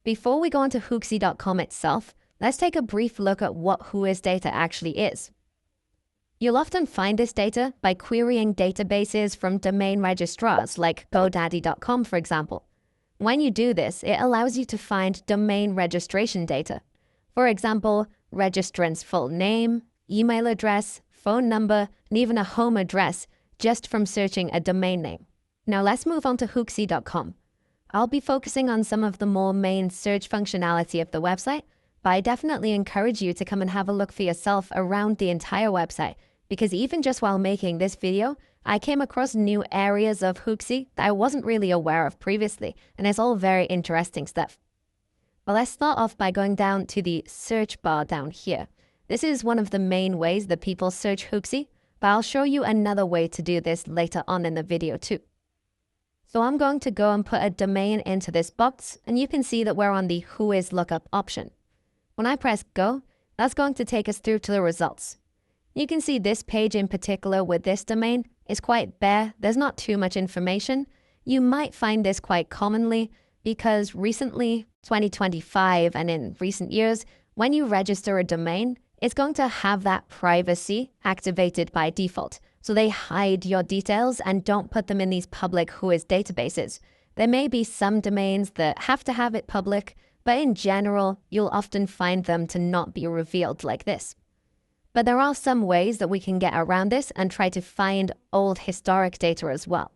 Before we go on to Hooksy.com itself, let's take a brief look at what Whois data actually is. You'll often find this data by querying databases from domain registrars like GoDaddy.com, for example. When you do this, it allows you to find domain registration data. For example, registrant's full name, email address, phone number, and even a home address just from searching a domain name. Now let's move on to Hooksy.com. I'll be focusing on some of the more main search functionality of the website, but I definitely encourage you to come and have a look for yourself around the entire website, because even just while making this video, I came across new areas of Hooksy that I wasn't really aware of previously, and it's all very interesting stuff. Well, let's start off by going down to the search bar down here. This is one of the main ways that people search Hooksy, but I'll show you another way to do this later on in the video too. So I'm going to go and put a domain into this box, and you can see that we're on the Whois lookup option. When I press go, that's going to take us through to the results. You can see this page in particular with this domain is quite bare. There's not too much information. You might find this quite commonly because recently, 2025 and in recent years, when you register a domain, it's going to have that privacy activated by default. So they hide your details and don't put them in these public Whois databases. There may be some domains that have to have it public, but in general, you'll often find them to not be revealed like this. But there are some ways that we can get around this and try to find old historic data as well.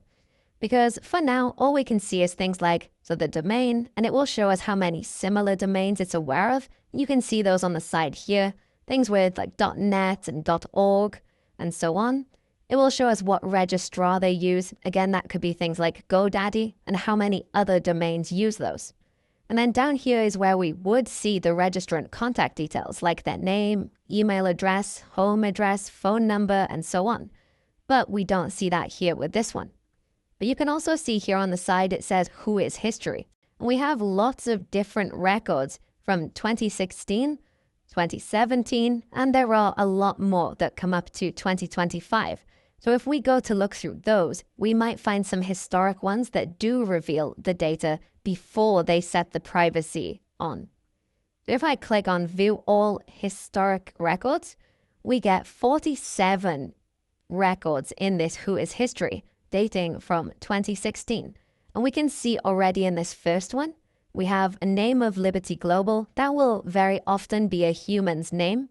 Because for now, all we can see is things like the domain, and it will show us how many similar domains it's aware of. You can see those on the side here, things with like .net and .org and so on. It will show us what registrar they use. Again, that could be things like GoDaddy and how many other domains use those. And then down here is where we would see the registrant contact details like their name, email address, home address, phone number, and so on. But we don't see that here with this one. But you can also see here on the side it says Whois history. And we have lots of different records from 2016, 2017, and there are a lot more that come up to 2025. So if we go to look through those, we might find some historic ones that do reveal the data before they set the privacy on. So if I click on View All Historic Records, we get 47 records in this Whois history dating from 2016. And we can see already in this first one, we have a name of Liberty Global. That will very often be a human's name.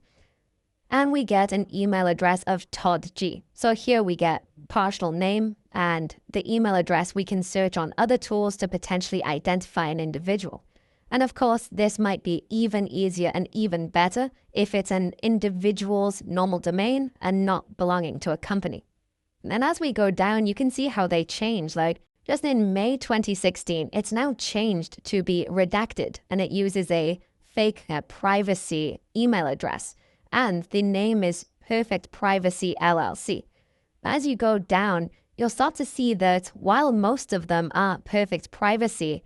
And we get an email address of Todd G. So here we get partial name and the email address we can search on other tools to potentially identify an individual. And of course, this might be even easier and even better if it's an individual's normal domain and not belonging to a company. And as we go down, you can see how they change. Like just in May 2016, it's now changed to be redacted, and it uses a fake privacy email address. And the name is Perfect Privacy LLC. As you go down, you'll start to see that while most of them are Perfect Privacy,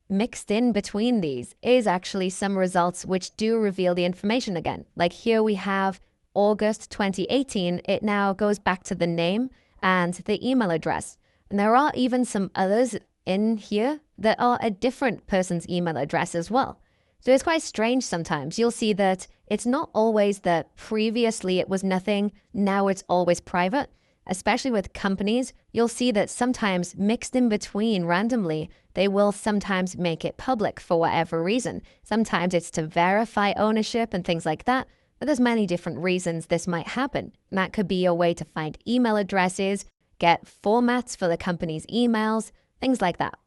mixed in between these is actually some results which do reveal the information again. Like here we have August 2018, it now goes back to the name and the email address. And there are even some others in here that are a different person's email address as well. So it's quite strange sometimes. You'll see that it's not always that previously it was nothing, now it's always private. Especially with companies, you'll see that sometimes mixed in between randomly, they will sometimes make it public for whatever reason. Sometimes it's to verify ownership and things like that, but there's many different reasons this might happen. And that could be a way to find email addresses, get formats for the company's emails, things like that.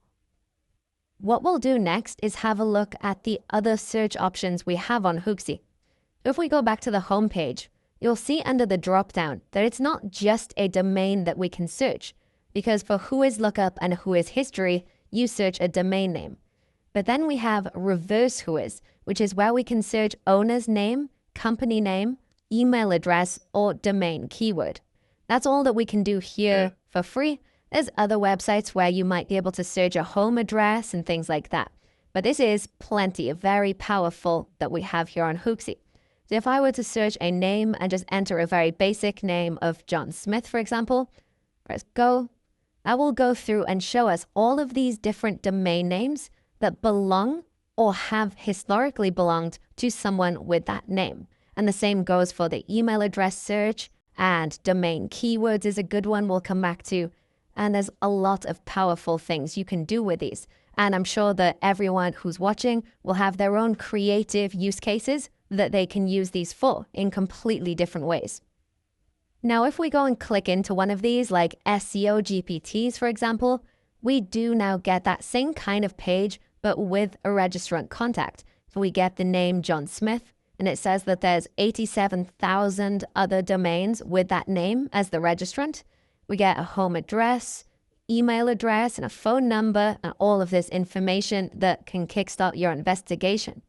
What we'll do next is have a look at the other search options we have on Hooksy. If we go back to the home page, you'll see under the drop-down that it's not just a domain that we can search, because for Whois lookup and Whois history, you search a domain name. But then we have reverse Whois, which is where we can search owner's name, company name, email address, or domain keyword. That's all that we can do here for free. There's other websites where you might be able to search a home address and things like that. But this is plenty, very powerful that we have here on Hooksy. So if I were to search a name and just enter a very basic name of John Smith, for example, press go, that will go through and show us all of these different domain names that belong or have historically belonged to someone with that name. And the same goes for the email address search, and domain keywords is a good one we'll come back to. And there's a lot of powerful things you can do with these. And I'm sure that everyone who's watching will have their own creative use cases that they can use these for in completely different ways. Now, if we go and click into one of these, like SEO GPTs, for example, we do now get that same kind of page, but with a registrant contact. So we get the name John Smith, and it says that there's 87,000 other domains with that name as the registrant. We get a home address, email address, and a phone number, and all of this information that can kickstart your investigation.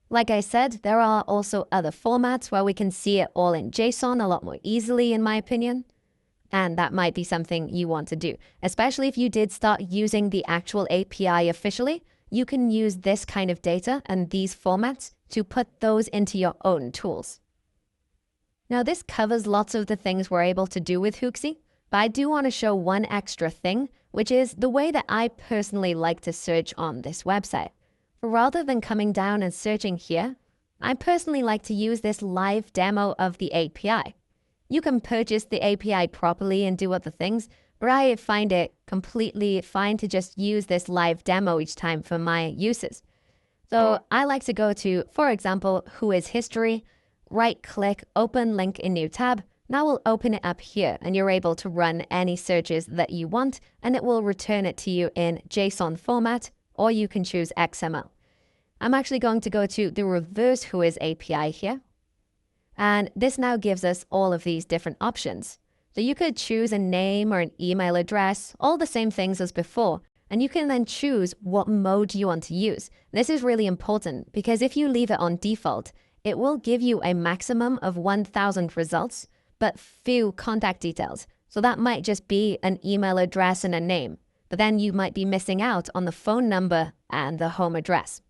Like I said, there are also other formats where we can see it all in JSON a lot more easily, in my opinion. And that might be something you want to do, especially if you did start using the actual API officially. You can use this kind of data and these formats to put those into your own tools. Now, this covers lots of the things we're able to do with Hooksy, but I do want to show one extra thing, which is the way that I personally like to search on this website. Rather than coming down and searching here, I personally like to use this live demo of the API. You can purchase the API properly and do other things, but I find it completely fine to just use this live demo each time for my uses. So I like to go to, for example, Who is History, right-click, open link in new tab. Now we'll open it up here, and you're able to run any searches that you want, and it will return it to you in JSON format, or you can choose XML. I'm actually going to go to the reverse Whois API here. And this now gives us all of these different options. So you could choose a name or an email address, all the same things as before, and you can then choose what mode you want to use. This is really important because if you leave it on default, it will give you a maximum of 1,000 results, but few contact details. So that might just be an email address and a name, but then you might be missing out on the phone number and the home address.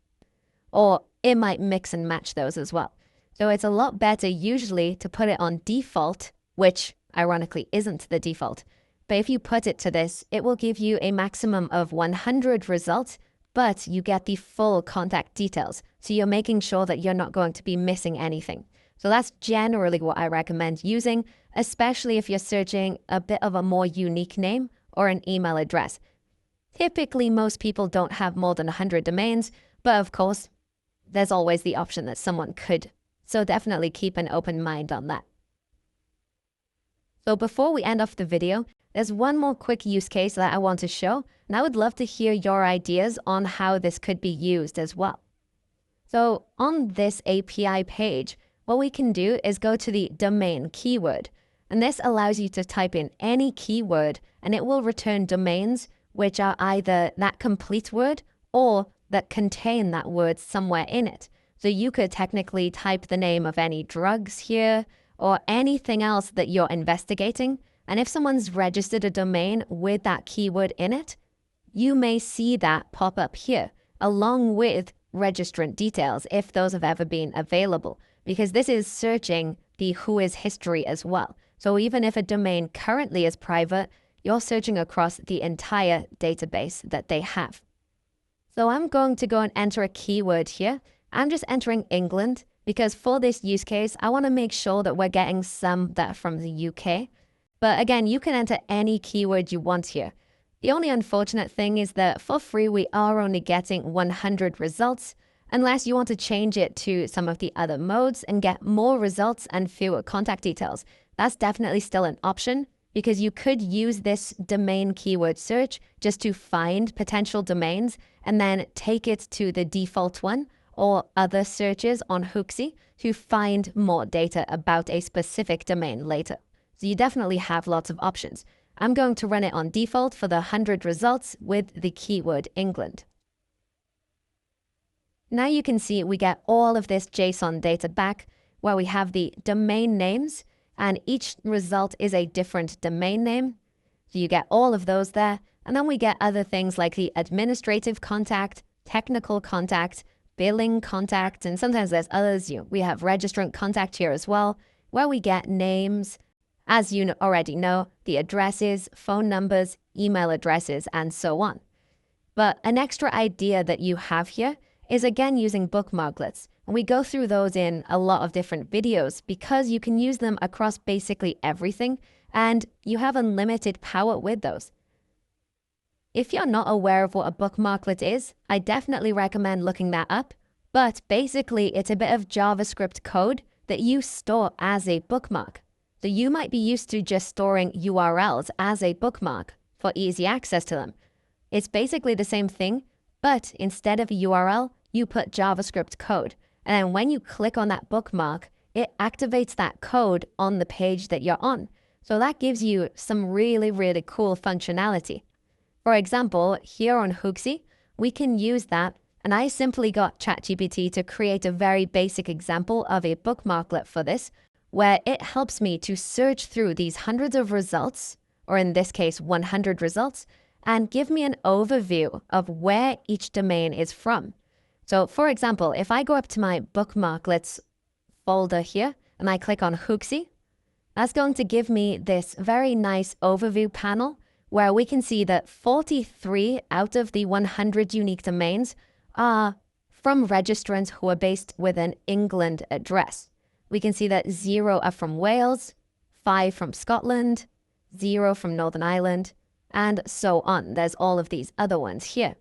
Or it might mix and match those as well. So it's a lot better usually to put it on default, which ironically isn't the default. But if you put it to this, it will give you a maximum of 100 results, but you get the full contact details. So you're making sure that you're not going to be missing anything. So that's generally what I recommend using, especially if you're searching a bit of a more unique name or an email address. Typically, most people don't have more than 100 domains, but of course, there's always the option that someone could. So definitely keep an open mind on that. So before we end off the video, there's one more quick use case that I want to show, and I would love to hear your ideas on how this could be used as well. So on this API page, what we can do is go to the domain keyword, and this allows you to type in any keyword, and it will return domains which are either that complete word or that contain that word somewhere in it. So you could technically type the name of any drugs here or anything else that you're investigating. And if someone's registered a domain with that keyword in it, you may see that pop up here along with registrant details if those have ever been available, because this is searching the Whois history as well. So even if a domain currently is private, you're searching across the entire database that they have. So I'm going to go and enter a keyword here. I'm just entering England because for this use case, I want to make sure that we're getting some that are from the UK. But again, you can enter any keyword you want here. The only unfortunate thing is that for free, we are only getting 100 results, unless you want to change it to some of the other modes and get more results and fewer contact details. That's definitely still an option, because you could use this domain keyword search just to find potential domains and then take it to the default one or other searches on Hooksy to find more data about a specific domain later. So you definitely have lots of options. I'm going to run it on default for the 100 results with the keyword England. Now you can see we get all of this JSON data back where we have the domain names, and each result is a different domain name. So you get all of those there. And then we get other things like the administrative contact, technical contact, billing contact, and sometimes there's others. We have registrant contact here as well, where we get names, as you already know, the addresses, phone numbers, email addresses, and so on. But an extra idea that you have here is again using bookmarklets. And we go through those in a lot of different videos because you can use them across basically everything and you have unlimited power with those. If you're not aware of what a bookmarklet is, I definitely recommend looking that up. But basically, it's a bit of JavaScript code that you store as a bookmark. So you might be used to just storing URLs as a bookmark for easy access to them. It's basically the same thing, but instead of a URL, you put JavaScript code. And then when you click on that bookmark, it activates that code on the page that you're on. So that gives you some really, really cool functionality. For example, here on Hooksy, we can use that, and I simply got ChatGPT to create a very basic example of a bookmarklet for this, where it helps me to search through these hundreds of results, or in this case, 100 results, and give me an overview of where each domain is from. So for example, if I go up to my bookmarklets folder here, and I click on Hooksy, that's going to give me this very nice overview panel where we can see that 43 out of the 100 unique domains are from registrants who are based with an England address. We can see that 0 are from Wales, 5 from Scotland, 0 from Northern Ireland, and so on. There's all of these other ones here.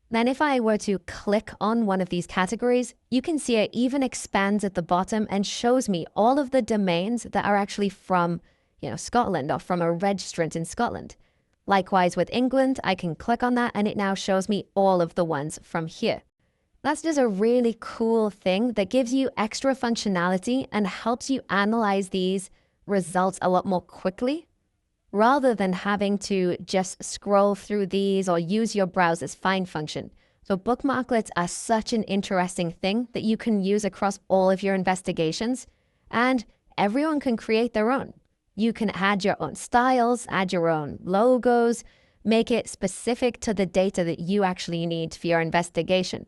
Then if I were to click on one of these categories, you can see it even expands at the bottom and shows me all of the domains that are actually from, Scotland or from a registrant in Scotland. Likewise with England, I can click on that and it now shows me all of the ones from here. That's just a really cool thing that gives you extra functionality and helps you analyze these results a lot more quickly, rather than having to just scroll through these or use your browser's find function. So bookmarklets are such an interesting thing that you can use across all of your investigations, and everyone can create their own. You can add your own styles, add your own logos, make it specific to the data that you actually need for your investigation.